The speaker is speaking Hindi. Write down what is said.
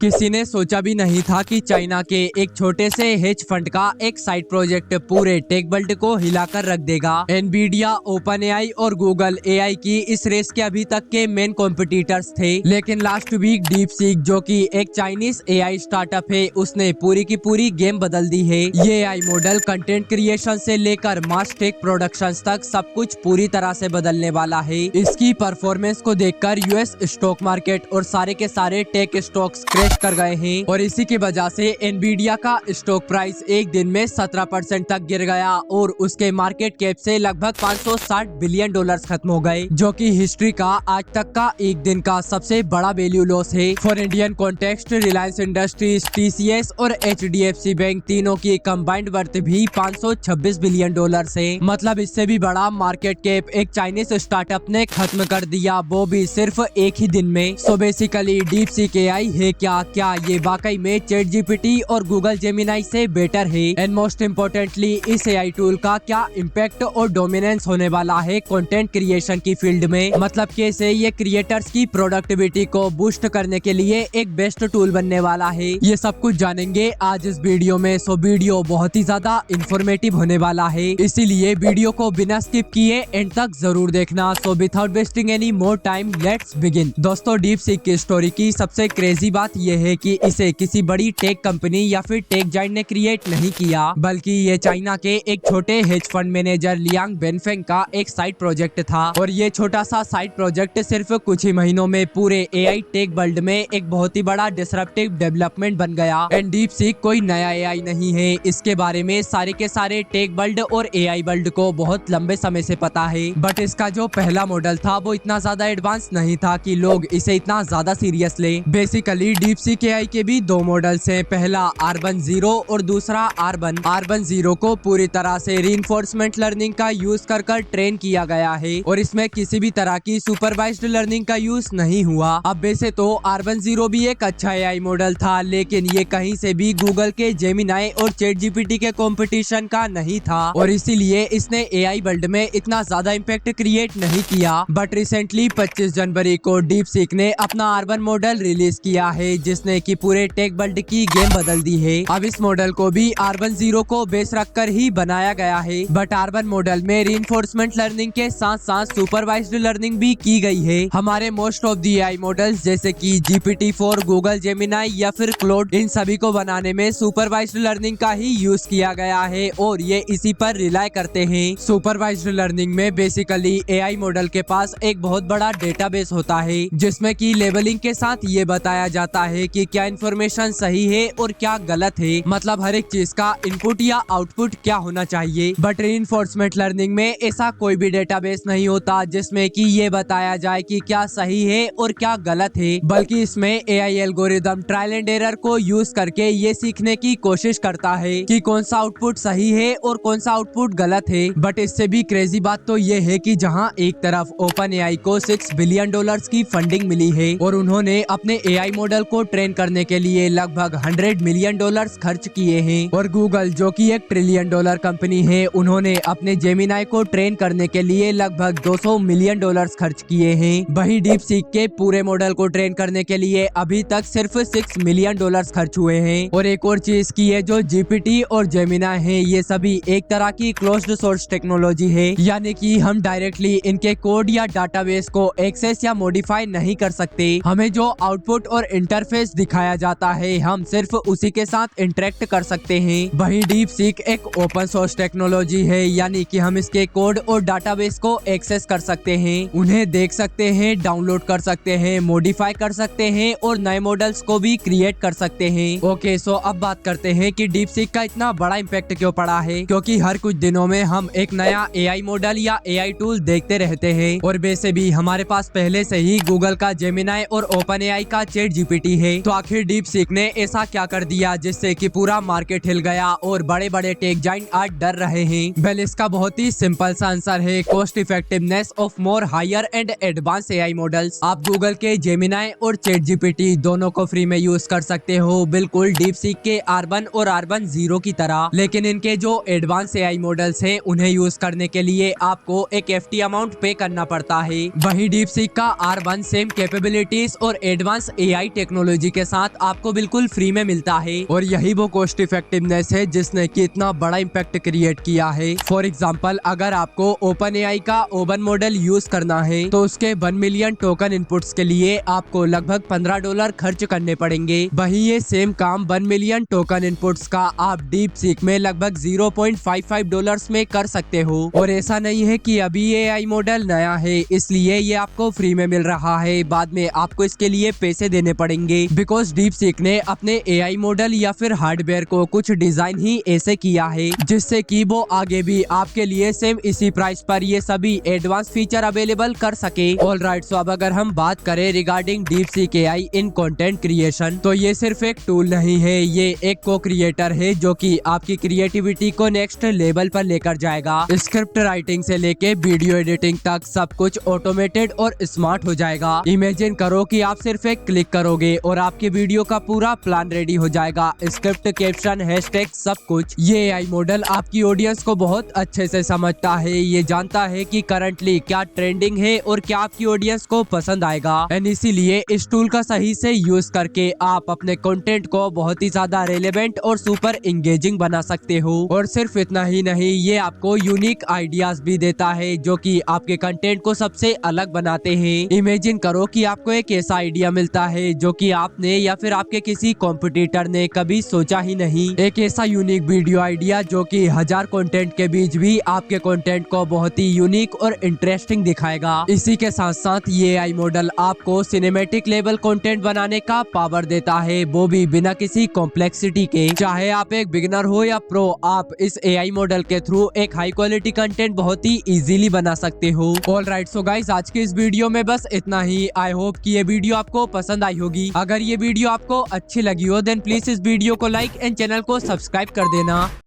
किसी ने सोचा भी नहीं था कि चाइना के एक छोटे से हेज फंड का एक साइड प्रोजेक्ट पूरे टेक वर्ल्ड को हिलाकर रख देगा। एनवीडिया, ओपन एआई और गूगल एआई की इस रेस के अभी तक के मेन कॉम्पिटिटर्स थे, लेकिन लास्ट वीक डीप सीक, जो कि एक चाइनीज एआई स्टार्टअप है, उसने पूरी की पूरी गेम बदल दी है। ये एआई मॉडल कंटेंट क्रिएशन से लेकर मास टेक प्रोडक्शंस तक सब कुछ पूरी तरह से बदलने वाला है। इसकी परफॉर्मेंस को देखकर यूएस स्टॉक मार्केट और सारे के सारे टेक स्टॉक्स क्रैश कर गए हैं और इसी की वजह से एनवीडिया का स्टॉक प्राइस एक दिन में 17% तक गिर गया और उसके मार्केट कैप से लगभग 560 बिलियन डॉलर्स खत्म हो गए, जो कि हिस्ट्री का आज तक का एक दिन का सबसे बड़ा वैल्यू लॉस है। For Indian context, Reliance industries, TCS और एचडीएफसी बैंक तीनों की कंबाइंड वर्थ भी 526 बिलियन डॉलर्स है। मतलब इससे भी बड़ा मार्केट कैप एक चाइनीज स्टार्टअप ने खत्म कर दिया, वो भी सिर्फ एक ही दिन में। So basically deep seek AI है क्या ये वाकई में चैट जीपीटी और गूगल जेमिनाई से बेटर है? एंड मोस्ट इम्पोर्टेंटली, इस एआई टूल का क्या इम्पैक्ट और डोमिनेंस होने वाला है कंटेंट क्रिएशन की फील्ड में? मतलब कैसे ये क्रिएटर्स की प्रोडक्टिविटी को बूस्ट करने के लिए एक बेस्ट टूल बनने वाला है, ये सब कुछ जानेंगे आज इस वीडियो में। सो वीडियो बहुत ही ज्यादा इंफॉर्मेटिव होने वाला है, इसीलिए वीडियो को बिना स्किप किए एंड तक जरूर देखना। So without wasting any more time, let's begin. दोस्तों, डीप सीक की स्टोरी की सबसे क्रेजी बात यह है कि इसे किसी बड़ी टेक कंपनी या फिर टेक जाइंट ने क्रिएट नहीं किया, बल्कि ये चाइना के एक छोटे हेज फंड मैनेजर लियांग बेनफेंग का एक साइड प्रोजेक्ट था। और ये छोटा सा साइड प्रोजेक्ट सिर्फ कुछ ही महीनों में पूरे एआई टेक वर्ल्ड में एक बहुत ही बड़ा डिसरप्टिव डेवलपमेंट बन गया। एंड डीप सीक कोई नया एआई नहीं है, इसके बारे में सारे के सारे टेक वर्ल्ड और एआई वर्ल्ड को बहुत लंबे समय से पता है। बट इसका जो पहला मॉडल था वो इतना ज्यादा एडवांस नहीं था कि लोग इसे इतना ज्यादा सीरियस ले। बेसिकली डीप सीक एआई के भी दो मॉडल्स हैं, पहला आर्बन जीरो और दूसरा आर्बन। आर्बन जीरो को पूरी तरह से रीइंफोर्समेंट लर्निंग का यूज कर ट्रेन किया गया है और इसमें किसी भी तरह की सुपरवाइज्ड लर्निंग का यूज नहीं हुआ। अब वैसे तो आर्बन जीरो भी एक अच्छा एआई मॉडल था, लेकिन ये कहीं से भी गूगल के जेमिनाई और चैट जीपीटी के कंपटीशन का नहीं था और इसीलिए इसने एआई वर्ल्ड में इतना ज्यादा इम्पैक्ट क्रिएट नहीं किया। बट रिसेंटली 25 जनवरी को डीप सीक ने अपना आर्बन मॉडल रिलीज किया है, जिसने कि पूरे टेक वर्ल्ड की गेम बदल दी है। अब इस मॉडल को भी आर्बन जीरो को बेस रखकर ही बनाया गया है, बट आर्बन मॉडल में रीइंफोर्समेंट लर्निंग के साथ साथ सुपरवाइज्ड लर्निंग भी की गई है। हमारे most of the AI models जैसे कि GPT-4, गूगल जेमिनाई या फिर क्लोड, इन सभी को बनाने में सुपरवाइज्ड लर्निंग का ही यूज किया गया है और ये इसी पर रिलाय करते हैं। सुपरवाइज्ड लर्निंग में बेसिकली एआई मॉडल के पास एक बहुत बड़ा डेटाबेस होता है, जिसमें कि लेबलिंग के साथ ये बताया जाता है कि क्या इन्फॉर्मेशन सही है और क्या गलत है, मतलब हर एक चीज का इनपुट या आउटपुट क्या होना चाहिए। बट रीइंफोर्समेंट लर्निंग में ऐसा कोई भी डेटाबेस नहीं होता जिसमें कि ये बताया जाए कि क्या सही है और क्या गलत है, बल्कि इसमें AI algorithm trial and error को यूज करके ये सीखने की कोशिश करता है कि कौन सा आउटपुट सही है और कौन सा आउटपुट गलत है। बट इससे भी क्रेजी बात तो ये है कि जहाँ एक तरफ ओपन एआई को $6 बिलियन की फंडिंग मिली है और उन्होंने अपने एआई मॉडल को ट्रेन करने के लिए लगभग $100 मिलियन खर्च किए हैं, और गूगल, जो कि $1 ट्रिलियन कंपनी है, उन्होंने अपने जेमिनाई को ट्रेन करने के लिए लगभग $200 मिलियन खर्च किए हैं। वहीं डीप सीक के पूरे मॉडल को ट्रेन करने के लिए अभी तक सिर्फ $6 मिलियन खर्च हुए हैं। और एक और चीज की है, जो जीपीटी और जेमिनाई है, ये सभी एक तरह की क्लोज्ड सोर्स टेक्नोलॉजी है, यानी कि हम डायरेक्टली इनके कोड या डाटाबेस को एक्सेस या मॉडिफाई नहीं कर सकते। हमें जो आउटपुट और इंटरफेस दिखाया जाता है, हम सिर्फ उसी के साथ इंटरेक्ट कर सकते हैं। वहीं डीप सीक एक ओपन सोर्स टेक्नोलॉजी है, यानी कि हम इसके कोड और डाटाबेस को एक्सेस कर सकते हैं, उन्हें देख सकते हैं, डाउनलोड कर सकते हैं, मॉडिफाई कर सकते हैं और नए मॉडल्स को भी क्रिएट कर सकते हैं। ओके, सो अब बात करते हैं कि डीप सीक का इतना बड़ा इम्पैक्ट क्यों पड़ा है, क्योंकि हर कुछ दिनों में हम एक नया एआई मॉडल या एआई टूल देखते रहते हैं और वैसे भी हमारे पास पहले से ही गूगल का जेमिनाई और ओपन एआई का चैट जीपीटी है। तो आखिर डीप सीक ने ऐसा क्या कर दिया जिससे कि पूरा मार्केट हिल गया और बड़े बड़े टेक जाइंट आज डर रहे हैं? वेल, इसका बहुत ही सिंपल सा आंसर है cost effectiveness of more higher and advance AI models. आप गूगल के जेमिनाई और चैट जीपीटी दोनों को फ्री में यूज कर सकते हो, बिल्कुल डीप सीक के आर्बन और आर्बन जीरो की तरह, लेकिन इनके जो एडवांस एआई मॉडल्स हैं, उन्हें यूज करने के लिए आपको एक एफटी अमाउंट पे करना पड़ता है। वही डीप सीक का आर्बन सेम कैपेबिलिटीज और एडवांस एआई टेक्नोलॉजी टेक्नोलॉजी के साथ आपको बिल्कुल फ्री में मिलता है और यही वो कॉस्ट इफेक्टिवनेस है जिसने कि इतना बड़ा इम्पैक्ट क्रिएट किया है। फॉर एग्जाम्पल, अगर आपको ओपन एआई का ओबन मॉडल यूज करना है तो उसके 1 मिलियन टोकन इनपुट्स के लिए आपको लगभग $15 खर्च करने पड़ेंगे। वहीं ये सेम काम 1 मिलियन टोकन इनपुट्स का आप डीप सीक में लगभग $0.55 में कर सकते हो। और ऐसा नहीं है कि अभी ये एआई मॉडल नया है इसलिए ये आपको फ्री में मिल रहा है, बाद में आपको इसके लिए पैसे देने पड़ेंगे। बिकॉज डीप सीक ने अपने एआई मॉडल या फिर हार्डवेयर को कुछ डिजाइन ही ऐसे किया है जिससे कि वो आगे भी आपके लिए सेम इसी प्राइस पर ये सभी एडवांस फीचर अवेलेबल कर सके। ऑल राइट, सो अब अगर हम बात करें रिगार्डिंग डीप सीक एआई इन कंटेंट क्रिएशन, तो ये सिर्फ एक टूल नहीं है, ये एक को क्रिएटर है जो कि आपकी क्रिएटिविटी को नेक्स्ट लेवल पर लेकर जाएगा। स्क्रिप्ट राइटिंग से लेके वीडियो एडिटिंग तक सब कुछ ऑटोमेटेड और स्मार्ट हो जाएगा। इमेजिन करो कि आप सिर्फ एक क्लिक करोगे और आपके वीडियो का पूरा प्लान रेडी हो जाएगा, स्क्रिप्ट, कैप्शन, हैशटैग, सब कुछ। ये एआई मॉडल आपकी ऑडियंस को बहुत अच्छे से समझता है, ये जानता है कि करंटली क्या ट्रेंडिंग है और क्या आपकी ऑडियंस को पसंद आएगा। एंड इसीलिए इस टूल का सही से यूज करके आप अपने कंटेंट को बहुत ही ज्यादा रेलेवेंट और सुपर इंगेजिंग बना सकते हो। और सिर्फ इतना ही नहीं, ये आपको यूनिक आइडियाज भी देता है जो कि आपके कंटेंट को सबसे अलग बनाते हैं। इमेजिन करो कि आपको एक ऐसा आइडिया मिलता है जो कि आपने या फिर आपके किसी कॉम्पिटिटर ने कभी सोचा ही नहीं, एक ऐसा यूनिक वीडियो आइडिया जो कि 1000 कंटेंट के बीच भी आपके कंटेंट को बहुत ही यूनिक और इंटरेस्टिंग दिखाएगा। इसी के साथ साथ ये एआई मॉडल आपको सिनेमैटिक लेवल कंटेंट बनाने का पावर देता है, वो भी बिना किसी कॉम्प्लेक्सिटी के। चाहे आप एक बिगिनर हो या प्रो, आप इस एआई मॉडल के थ्रू एक हाई क्वालिटी कंटेंट बहुत ही इजीली बना सकते हो। ऑल राइट, सो गाइस, आज के इस वीडियो में बस इतना ही। आई होप कि ये वीडियो आपको पसंद आई होगी। अगर ये वीडियो आपको अच्छी लगी हो देन प्लीज इस वीडियो को लाइक एंड चैनल को सब्सक्राइब कर देना।